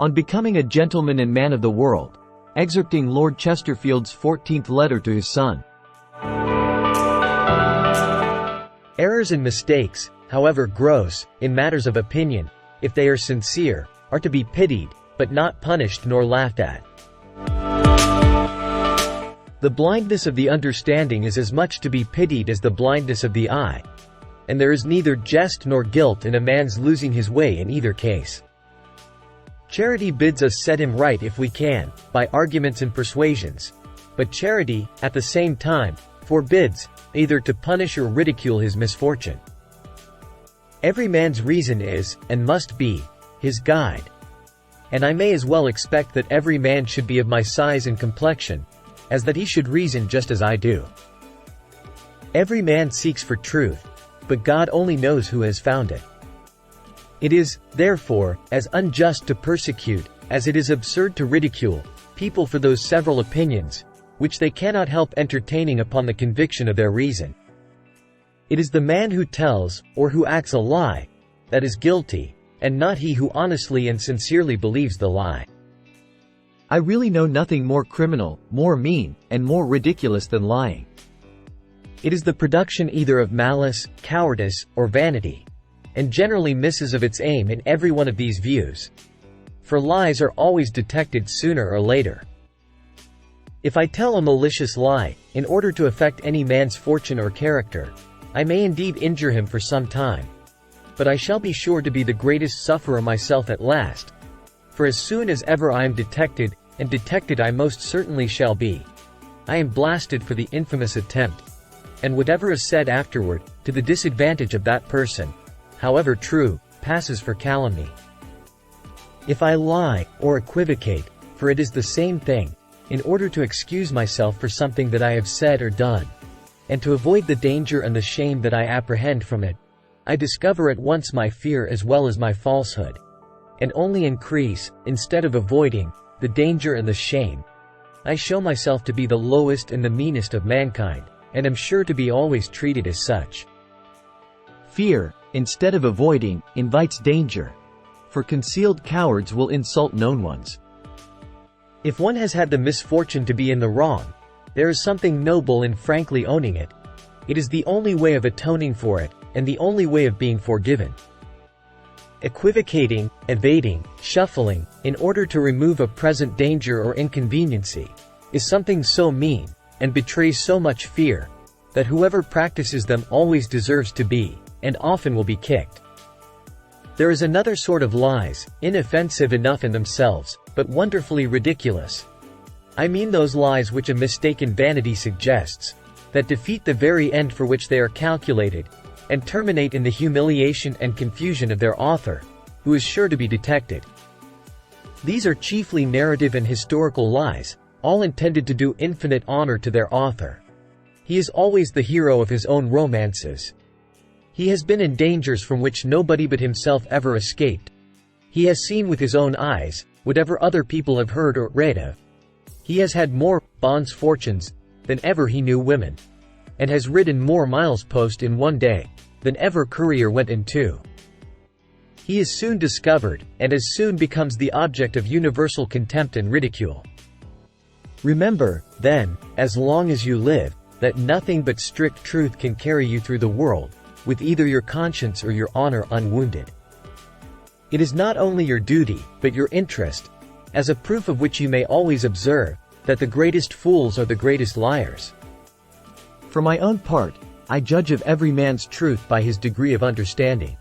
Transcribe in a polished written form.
On becoming a gentleman and man of the world. Excerpting Lord Chesterfield's 14th letter to his son. Errors and mistakes, however gross, in matters of opinion, if they are sincere, are to be pitied, but not punished nor laughed at. The blindness of the understanding is as much to be pitied as the blindness of the eye, and there is neither jest nor guilt in a man's losing his way in either case. Charity bids us set him right if we can, by arguments and persuasions, but charity, at the same time, forbids, either to punish or ridicule his misfortune. Every man's reason is, and must be, his guide. And I may as well expect that every man should be of my size and complexion, as that he should reason just as I do. Every man seeks for truth, but God only knows who has found it. It is, therefore, as unjust to persecute, as it is absurd to ridicule, people for those several opinions, which they cannot help entertaining upon the conviction of their reason. It is the man who tells, or who acts a lie, that is guilty, and not he who honestly and sincerely believes the lie. I really know nothing more criminal, more mean, and more ridiculous than lying. It is the production either of malice, cowardice, or vanity, and generally misses of its aim in every one of these views. For lies are always detected sooner or later. If I tell a malicious lie, in order to affect any man's fortune or character, I may indeed injure him for some time, but I shall be sure to be the greatest sufferer myself at last. For as soon as ever I am detected, and detected I most certainly shall be, I am blasted for the infamous attempt, and whatever is said afterward, to the disadvantage of that person, however true, passes for calumny. If I lie, or equivocate, for it is the same thing, in order to excuse myself for something that I have said or done, and to avoid the danger and the shame that I apprehend from it, I discover at once my fear as well as my falsehood, and only increase, instead of avoiding, the danger and the shame. I show myself to be the lowest and the meanest of mankind, and am sure to be always treated as such. Fear, instead of avoiding, invites danger, for concealed cowards will insult known ones. If one has had the misfortune to be in the wrong, there is something noble in frankly owning it. It is the only way of atoning for it, and the only way of being forgiven. Equivocating, evading, shuffling, in order to remove a present danger or inconveniency, is something so mean, and betrays so much fear, that whoever practices them always deserves to be, and often will be kicked. There is another sort of lies, inoffensive enough in themselves, but wonderfully ridiculous. I mean those lies which a mistaken vanity suggests, that defeat the very end for which they are calculated, and terminate in the humiliation and confusion of their author, who is sure to be detected. These are chiefly narrative and historical lies, all intended to do infinite honor to their author. He is always the hero of his own romances. He has been in dangers from which nobody but himself ever escaped. He has seen with his own eyes, whatever other people have heard or read of. He has had more bonds fortunes than ever he knew women, and has ridden more miles post in one day than ever courier went in two. He is soon discovered, and as soon becomes the object of universal contempt and ridicule. Remember, then, as long as you live, that nothing but strict truth can carry you through the world, with either your conscience or your honor unwounded. It is not only your duty, but your interest, as a proof of which you may always observe, that the greatest fools are the greatest liars. For my own part, I judge of every man's truth by his degree of understanding.